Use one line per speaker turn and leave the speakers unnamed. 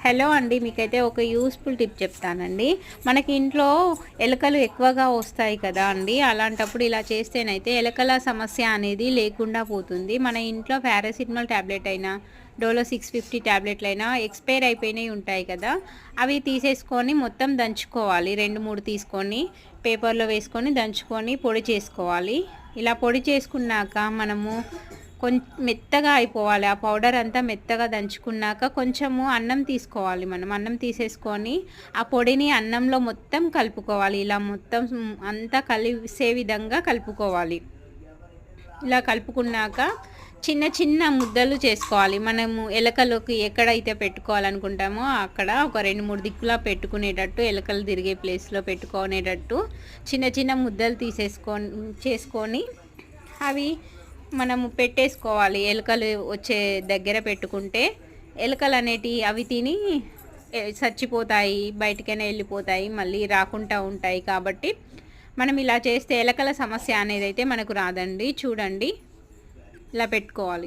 Hello అండి, మీకైతే ఒక యూస్ఫుల్ టిప్ చెప్తానండి. మనకి ఇంట్లో ఎలకలు ఎక్కువగా వస్తాయి కదా అండి. అలాంటప్పుడు ఇలా చేస్తేనైతే ఎలకల సమస్య అనేది లేకుండా పోతుంది. మన ఇంట్లో పారాసిటమాల్ టాబ్లెట్ అయినా, డోలో 650 టాబ్లెట్లైనా ఎక్స్పైర్ అయిపోయినవి ఉంటాయి కదా, అవి తీసేసుకొని మొత్తం దంచుకోవాలి. 2, 3 తీసుకొని పేపర్లో వేసుకొని దంచుకొని పొడి చేసుకోవాలి. ఇలా పొడి చేసుకున్నాక మనము మెత్తగా అయిపోవాలి. ఆ పౌడర్ అంతా మెత్తగా దంచుకున్నాక కొంచెము అన్నం తీసుకోవాలి. మనం అన్నం తీసేసుకొని ఆ పొడిని అన్నంలో మొత్తం కలుపుకోవాలి. ఇలా మొత్తం అంతా కలిసే విధంగా కలుపుకోవాలి. ఇలా కలుపుకున్నాక చిన్న చిన్న ముద్దలు చేసుకోవాలి. మనము ఎలకలోకి ఎక్కడైతే పెట్టుకోవాలనుకుంటామో అక్కడ ఒక 2, 3 దిక్కులా పెట్టుకునేటట్టు, ఎలకలు తిరిగే ప్లేస్లో పెట్టుకునేటట్టు చిన్న చిన్న ముద్దలు చేసుకొని అవి మనము పెట్టేసుకోవాలి. ఎలుకలు వచ్చే దగ్గర పెట్టుకుంటే ఎలుకలు అనేటివి అవి తిని చచ్చిపోతాయి, బయటికైనా వెళ్ళిపోతాయి, మళ్ళీ రాకుండా ఉంటాయి. కాబట్టి మనం ఇలా చేస్తే ఎలకల సమస్య అనేది అయితే మనకు రాదండి. చూడండి, ఇలా పెట్టుకోవాలి.